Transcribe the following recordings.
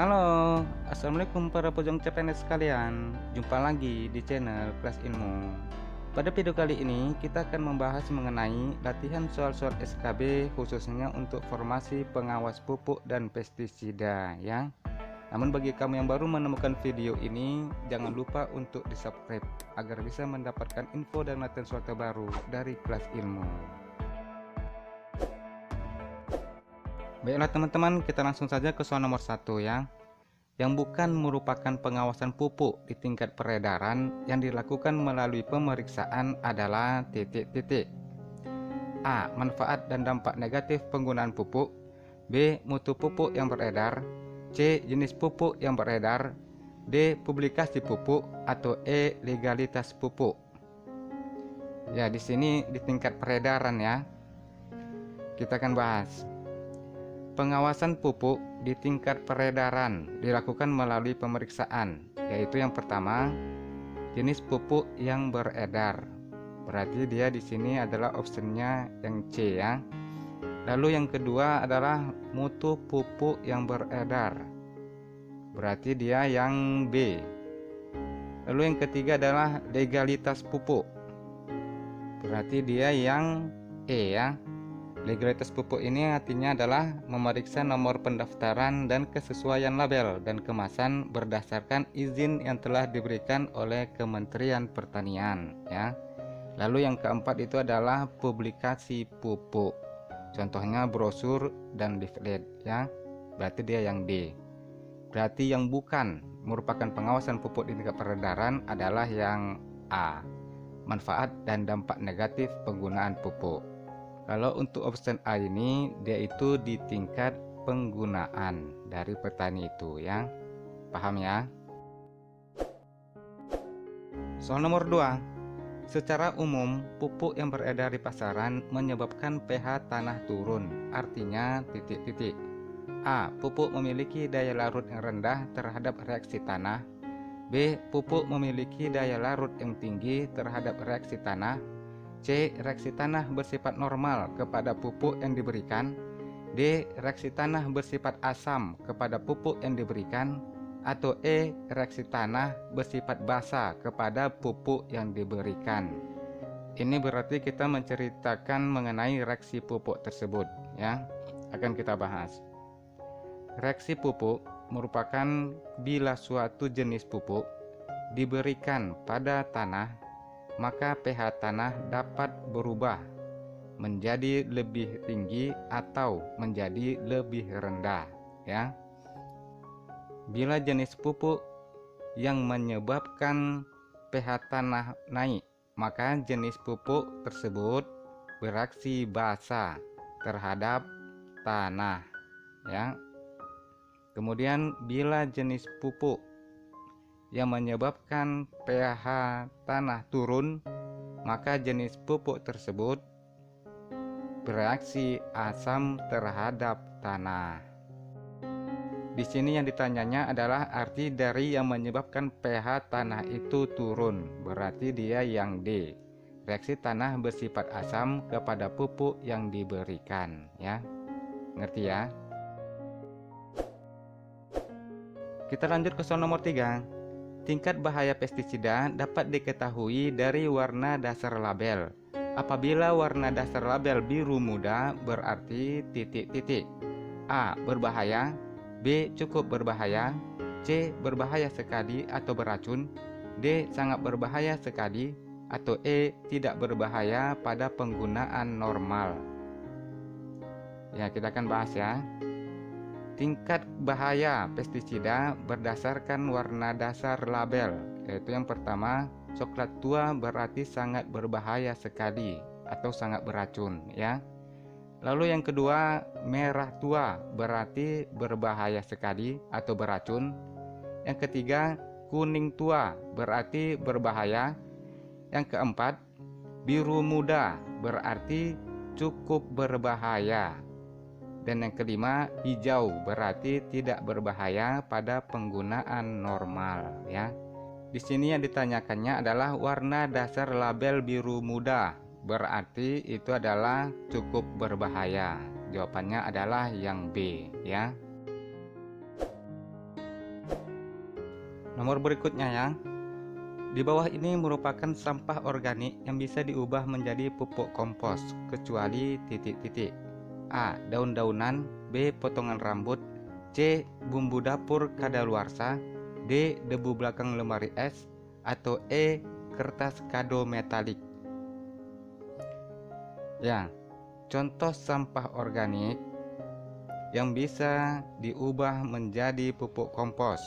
Halo, assalamualaikum para pojong CPNS sekalian. Jumpa lagi di channel Kelas Ilmu. Pada video kali ini kita akan membahas mengenai latihan soal-soal SKB khususnya untuk formasi pengawas pupuk dan pestisida ya. Namun bagi kamu yang baru menemukan video ini, jangan lupa untuk di-subscribe agar bisa mendapatkan info dan latihan soal terbaru dari Kelas Ilmu. Baiklah teman-teman, kita langsung saja ke soal nomor 1 ya. Yang bukan merupakan pengawasan pupuk di tingkat peredaran yang dilakukan melalui pemeriksaan adalah titik-titik. A. Manfaat dan dampak negatif penggunaan pupuk. B. Mutu pupuk yang beredar. C. Jenis pupuk yang beredar. D. Publikasi pupuk. Atau E. Legalitas pupuk. Ya, di sini di tingkat peredaran ya. Kita akan bahas. Pengawasan pupuk di tingkat peredaran dilakukan melalui pemeriksaan, yaitu yang pertama, jenis pupuk yang beredar. Berarti dia di sini adalah optionnya yang C ya. Lalu yang kedua adalah mutu pupuk yang beredar. Berarti dia yang B. Lalu yang ketiga adalah legalitas pupuk. Berarti dia yang E ya. Legalitas pupuk ini artinya adalah memeriksa nomor pendaftaran dan kesesuaian label dan kemasan berdasarkan izin yang telah diberikan oleh Kementerian Pertanian ya. Lalu yang keempat itu adalah publikasi pupuk. Contohnya brosur dan leaflet ya. Berarti dia yang D. Berarti yang bukan merupakan pengawasan pupuk di tingkat peredaran adalah yang A. Manfaat dan dampak negatif penggunaan pupuk. Kalau untuk option A ini dia itu di tingkat penggunaan dari petani itu ya. Paham ya? Soal nomor 2. Secara umum pupuk yang beredar di pasaran menyebabkan pH tanah turun. Artinya titik-titik. A. Pupuk memiliki daya larut yang rendah terhadap reaksi tanah. B. Pupuk memiliki daya larut yang tinggi terhadap reaksi tanah. C. Reaksi tanah bersifat normal kepada pupuk yang diberikan. D. Reaksi tanah bersifat asam kepada pupuk yang diberikan. Atau E. Reaksi tanah bersifat basa kepada pupuk yang diberikan. Ini berarti kita menceritakan mengenai reaksi pupuk tersebut ya. Akan kita bahas. Reaksi pupuk merupakan bila suatu jenis pupuk diberikan pada tanah, maka pH tanah dapat berubah menjadi lebih tinggi atau menjadi lebih rendah ya. Bila jenis pupuk yang menyebabkan pH tanah naik, maka jenis pupuk tersebut bereaksi basa terhadap tanah ya. Kemudian bila jenis pupuk yang menyebabkan pH tanah turun, maka jenis pupuk tersebut bereaksi asam terhadap tanah. Di sini yang ditanyanya adalah arti dari yang menyebabkan pH tanah itu turun. Berarti dia yang D. Reaksi tanah bersifat asam kepada pupuk yang diberikan ya. Ngerti ya? Kita lanjut ke soal nomor 3. Tingkat bahaya pestisida dapat diketahui dari warna dasar label. Apabila warna dasar label biru muda berarti titik-titik. A. Berbahaya. B. Cukup berbahaya. C. Berbahaya sekali atau beracun. D. Sangat berbahaya sekali. Atau E. Tidak berbahaya pada penggunaan normal. Ya, kita akan bahas ya. Tingkat bahaya pestisida berdasarkan warna dasar label, yaitu yang pertama, coklat tua berarti sangat berbahaya sekali atau sangat beracun ya. Lalu yang kedua, merah tua berarti berbahaya sekali atau beracun. Yang ketiga, kuning tua berarti berbahaya. Yang keempat, biru muda berarti cukup berbahaya. Dan yang kelima, hijau berarti tidak berbahaya pada penggunaan normal ya. Di sini yang ditanyakannya adalah warna dasar label biru muda, berarti itu adalah cukup berbahaya. Jawabannya adalah yang B ya. Nomor berikutnya ya. Di bawah ini merupakan sampah organik yang bisa diubah menjadi pupuk kompos kecuali titik-titik. A. Daun-daunan. B. Potongan rambut. C. Bumbu dapur kadaluarsa. D. Debu belakang lemari es. Atau E. Kertas kado metalik. Ya, contoh sampah organik yang bisa diubah menjadi pupuk kompos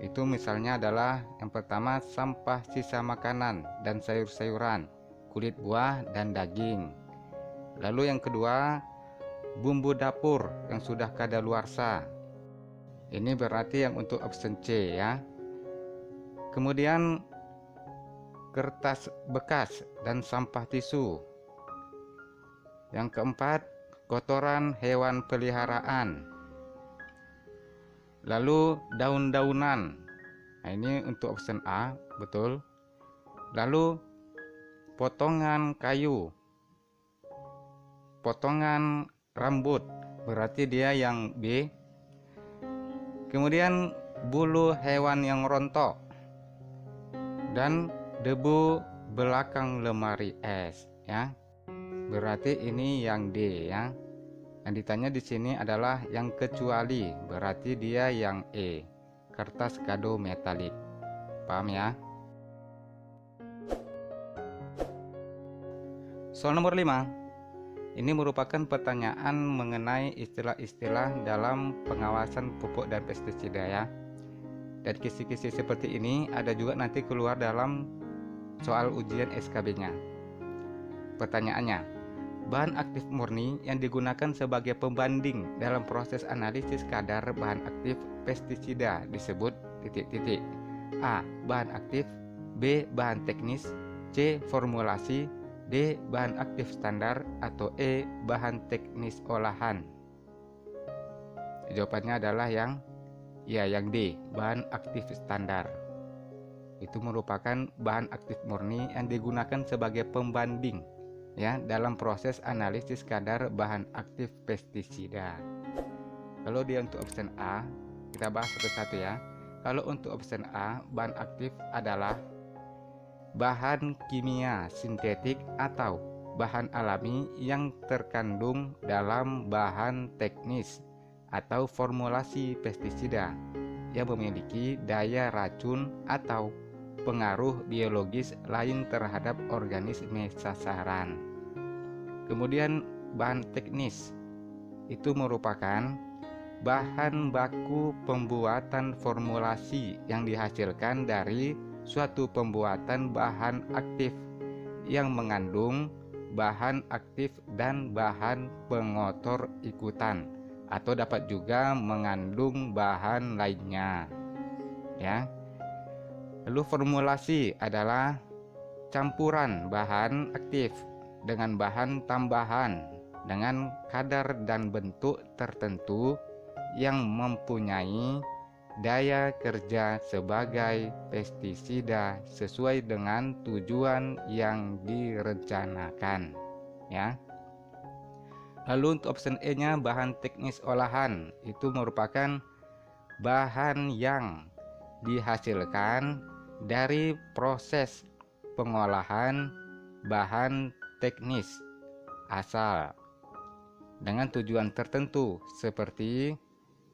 itu misalnya adalah yang pertama sampah sisa makanan dan sayur-sayuran, kulit buah dan daging. Lalu yang kedua, bumbu dapur yang sudah kadaluarsa. Ini berarti yang untuk option C ya. Kemudian kertas bekas dan sampah tisu. Yang keempat, kotoran hewan peliharaan. Lalu daun-daunan. Nah, ini untuk option A, betul. Lalu potongan kayu. Potongan rambut, berarti dia yang B. Kemudian bulu hewan yang rontok. Dan debu belakang lemari es, ya. Berarti ini yang D ya. Yang ditanya di sini adalah yang kecuali, berarti dia yang E, kertas kado metalik. Paham ya? Soal nomor 5. Ini merupakan pertanyaan mengenai istilah-istilah dalam pengawasan pupuk dan pestisida ya. Dan kisi-kisi seperti ini ada juga nanti keluar dalam soal ujian SKB-nya. Pertanyaannya, bahan aktif murni yang digunakan sebagai pembanding dalam proses analisis kadar bahan aktif pestisida disebut titik-titik. A. Bahan aktif. B. Bahan teknis. C. Formulasi. D. Bahan aktif standar. Atau E. Bahan teknis olahan. Jawabannya adalah yang D. Bahan aktif standar. Itu merupakan bahan aktif murni yang digunakan sebagai pembanding ya dalam proses analisis kadar bahan aktif pestisida. Kalau dia untuk option A, kita bahas satu-satu ya. Kalau untuk option A, bahan aktif adalah bahan kimia sintetik atau bahan alami yang terkandung dalam bahan teknis atau formulasi pestisida yang memiliki daya racun atau pengaruh biologis lain terhadap organisme sasaran. Kemudian bahan teknis itu merupakan bahan baku pembuatan formulasi yang dihasilkan dari suatu pembuatan bahan aktif yang mengandung bahan aktif dan bahan pengotor ikutan atau dapat juga mengandung bahan lainnya ya. Lalu formulasi adalah campuran bahan aktif dengan bahan tambahan dengan kadar dan bentuk tertentu yang mempunyai daya kerja sebagai pestisida sesuai dengan tujuan yang direncanakan ya. Lalu untuk option E-nya bahan teknis olahan itu merupakan bahan yang dihasilkan dari proses pengolahan bahan teknis asal dengan tujuan tertentu seperti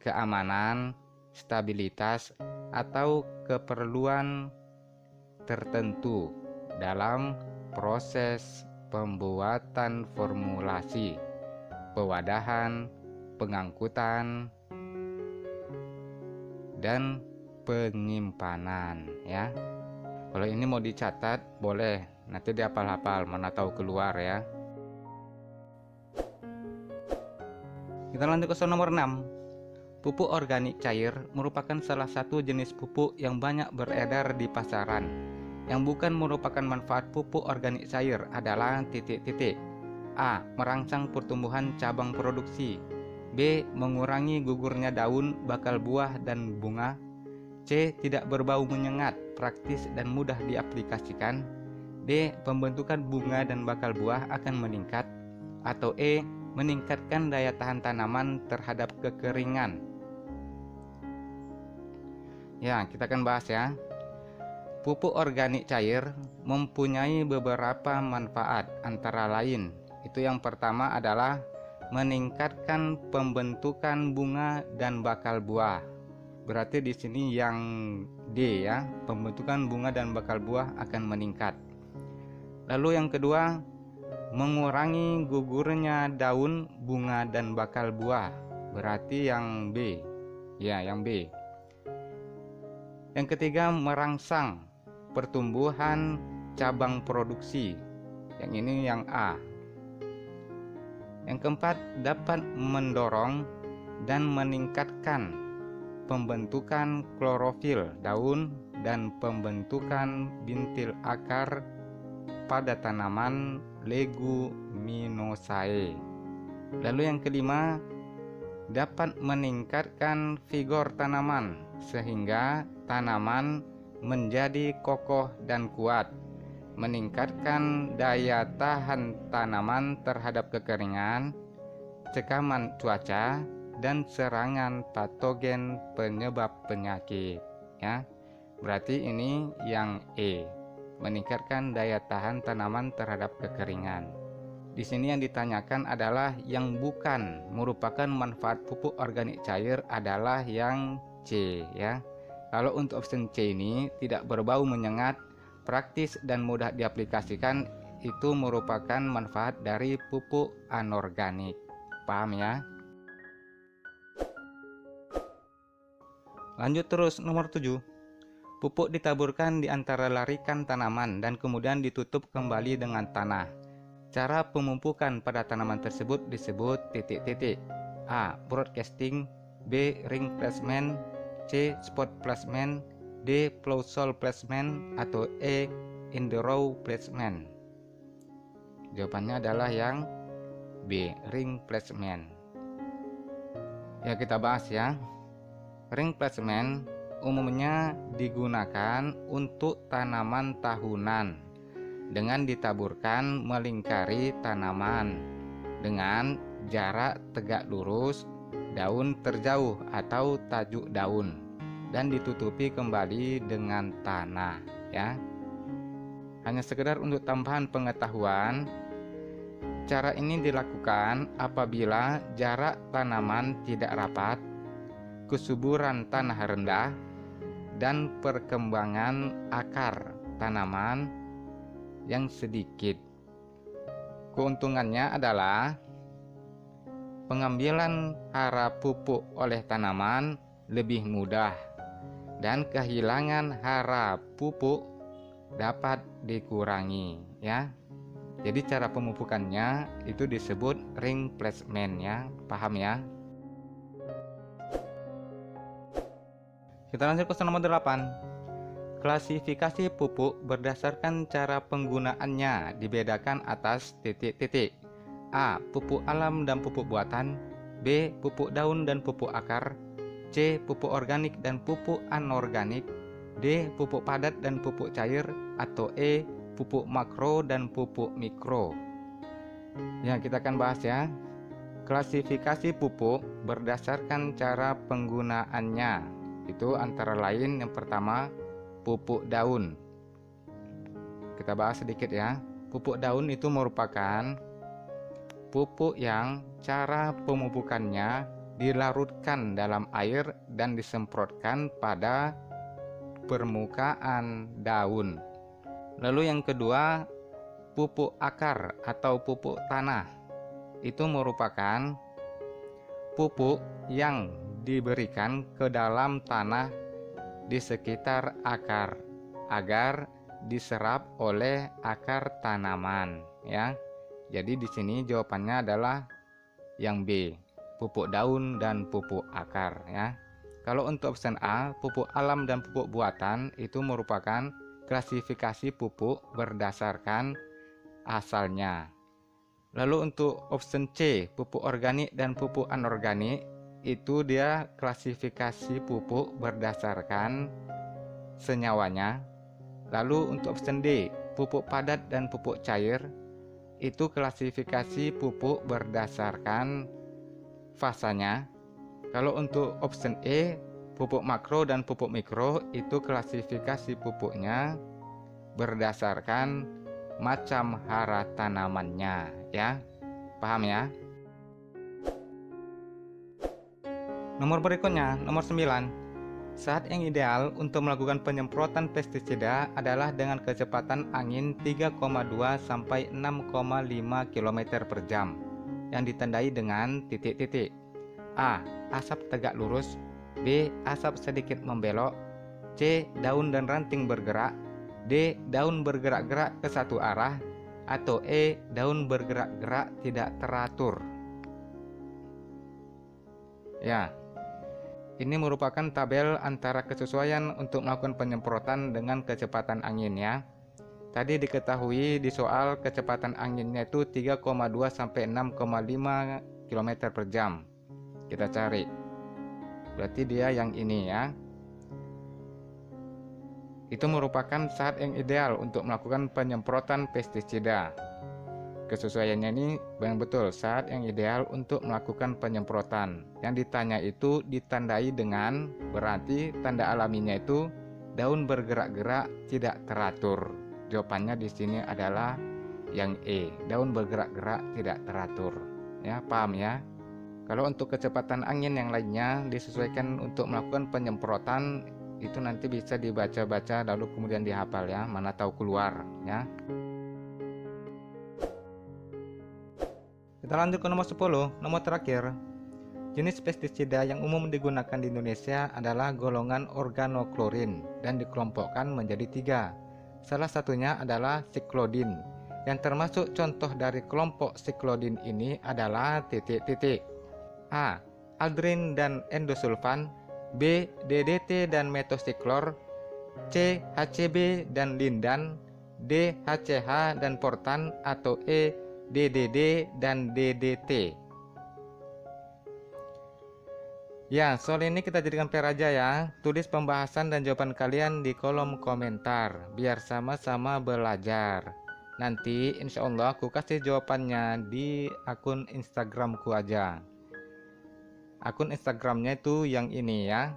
keamanan, stabilitas, atau keperluan tertentu dalam proses pembuatan formulasi, pewadahan, pengangkutan, dan penyimpanan ya. Kalau ini mau dicatat boleh, nanti dihafal-hafal mana tahu keluar ya. Kita lanjut ke soal nomor 6. Pupuk organik cair merupakan salah satu jenis pupuk yang banyak beredar di pasaran. Yang bukan merupakan manfaat pupuk organik cair adalah titik-titik. A. Merangsang pertumbuhan cabang produksi. B. Mengurangi gugurnya daun, bakal buah, dan bunga. C. Tidak berbau menyengat, praktis dan mudah diaplikasikan. D. Pembentukan bunga dan bakal buah akan meningkat. Atau E. Meningkatkan daya tahan tanaman terhadap kekeringan. Ya, kita akan bahas ya. Pupuk organik cair mempunyai beberapa manfaat, antara lain itu yang pertama adalah meningkatkan pembentukan bunga dan bakal buah. Berarti di sini yang D ya, pembentukan bunga dan bakal buah akan meningkat. Lalu yang kedua, mengurangi gugurnya daun, bunga dan bakal buah. Berarti yang B. Ya, yang B. Yang ketiga, merangsang pertumbuhan cabang produksi. Yang ini yang A. Yang keempat, dapat mendorong dan meningkatkan pembentukan klorofil daun dan pembentukan bintil akar pada tanaman Leguminosae. Lalu yang kelima, dapat meningkatkan vigor tanaman sehingga tanaman menjadi kokoh dan kuat, meningkatkan daya tahan tanaman terhadap kekeringan, cekaman cuaca, dan serangan patogen penyebab penyakit. Ya, berarti ini yang E, meningkatkan daya tahan tanaman terhadap kekeringan. Di sini yang ditanyakan adalah yang bukan merupakan manfaat pupuk organik cair adalah yang C ya. Kalau untuk option C ini tidak berbau menyengat, praktis dan mudah diaplikasikan, itu merupakan manfaat dari pupuk anorganik. Paham ya? Lanjut terus nomor 7. Pupuk ditaburkan di antara larikan tanaman dan kemudian ditutup kembali dengan tanah. Cara pemupukan pada tanaman tersebut disebut titik-titik. A. Broadcasting, B. Ring placement, C. Spot placement, D. Plousol placement, atau E. In the row placement. Jawabannya adalah yang B. Ring placement. Ya, kita bahas ya. Ring placement umumnya digunakan untuk tanaman tahunan dengan ditaburkan melingkari tanaman dengan jarak tegak lurus, daun terjauh atau tajuk daun, dan ditutupi kembali dengan tanah ya. Hanya sekedar untuk tambahan pengetahuan, cara ini dilakukan apabila jarak tanaman tidak rapat, kesuburan tanah rendah, dan perkembangan akar tanaman yang sedikit. Keuntungannya adalah pengambilan hara pupuk oleh tanaman lebih mudah dan kehilangan hara pupuk dapat dikurangi ya. Jadi cara pemupukannya itu disebut ring placement ya. Paham ya? Kita lanjut ke nomor 8. Klasifikasi pupuk berdasarkan cara penggunaannya dibedakan atas titik-titik. A. Pupuk alam dan pupuk buatan, B. Pupuk daun dan pupuk akar, C. Pupuk organik dan pupuk anorganik, D. Pupuk padat dan pupuk cair, atau E. Pupuk makro dan pupuk mikro. Ya, kita akan bahas ya. Klasifikasi pupuk berdasarkan cara penggunaannya itu antara lain yang pertama pupuk daun. Kita bahas sedikit ya. Pupuk daun itu merupakan pupuk yang cara pemupukannya dilarutkan dalam air dan disemprotkan pada permukaan daun. Lalu yang kedua, pupuk akar atau pupuk tanah. Itu merupakan pupuk yang diberikan ke dalam tanah di sekitar akar agar diserap oleh akar tanaman ya. Jadi di sini jawabannya adalah yang B, pupuk daun dan pupuk akar ya. Kalau untuk option A, pupuk alam dan pupuk buatan itu merupakan klasifikasi pupuk berdasarkan asalnya. Lalu untuk option C, pupuk organik dan pupuk anorganik, itu dia klasifikasi pupuk berdasarkan senyawanya. Lalu untuk option D, pupuk padat dan pupuk cair, itu klasifikasi pupuk berdasarkan fasanya. Kalau untuk option E, pupuk makro dan pupuk mikro itu klasifikasi pupuknya berdasarkan macam hara tanamannya, ya. Paham ya? Nomor berikutnya, nomor 9. Saat yang ideal untuk melakukan penyemprotan pestisida adalah dengan kecepatan angin 3,2 sampai 6,5 km per jam yang ditandai dengan titik-titik. A. Asap tegak lurus. B. Asap sedikit membelok. C. Daun dan ranting bergerak. D. Daun bergerak-gerak ke satu arah. Atau E. Daun bergerak-gerak tidak teratur. Ya, ini merupakan tabel antara kesesuaian untuk melakukan penyemprotan dengan kecepatan angin, ya. Tadi diketahui di soal kecepatan anginnya itu 3,2 sampai 6,5 km per jam. Kita cari. Berarti dia yang ini, ya. Itu merupakan saat yang ideal untuk melakukan penyemprotan pestisida. Kesesuaiannya ini yang betul, saat yang ideal untuk melakukan penyemprotan. Yang ditanya itu ditandai dengan, berarti tanda alaminya itu daun bergerak-gerak tidak teratur. Jawabannya di sini adalah yang E, daun bergerak-gerak tidak teratur. Ya, paham ya? Kalau untuk kecepatan angin yang lainnya disesuaikan untuk melakukan penyemprotan, itu nanti bisa dibaca-baca lalu kemudian dihafal, ya, mana tahu keluar, ya. Kita lanjut ke nomor 10, nomor terakhir. Jenis pestisida yang umum digunakan di Indonesia adalah golongan organoklorin dan dikelompokkan menjadi 3. Salah satunya adalah siklodin. Yang termasuk contoh dari kelompok siklodin ini adalah titik-titik. A. Aldrin dan endosulfan. B. DDT dan metosiklor. C. HCB dan lindan. D. HCH dan portan. Atau E. DDD dan DDT. Ya, soal ini kita jadikan PR aja ya. Tulis pembahasan dan jawaban kalian di kolom komentar biar sama-sama belajar. Nanti insya Allah aku kasih jawabannya di akun Instagramku aja. Akun Instagramnya itu yang ini ya,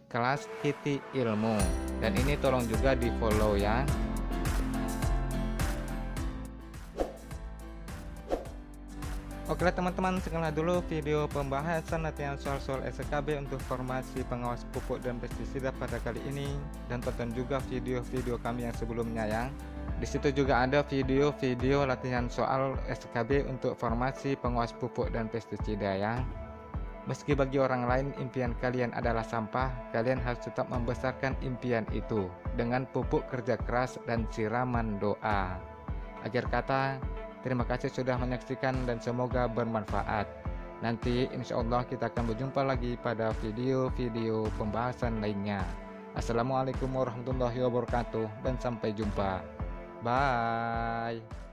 @kelas_ilmu. Dan ini tolong juga di follow ya. Oke teman-teman, sekianlah dulu video pembahasan latihan soal-soal SKB untuk formasi pengawas pupuk dan pestisida pada kali ini. Dan tonton juga video-video kami yang sebelumnya ya. Di situ juga ada video-video latihan soal SKB untuk formasi pengawas pupuk dan pestisida ya. Meski bagi orang lain impian kalian adalah sampah, kalian harus tetap membesarkan impian itu dengan pupuk kerja keras dan siraman doa. Akhir kata, terima kasih sudah menyaksikan dan semoga bermanfaat. Nanti insya Allah kita akan berjumpa lagi pada video-video pembahasan lainnya. Assalamualaikum warahmatullahi wabarakatuh dan sampai jumpa. Bye.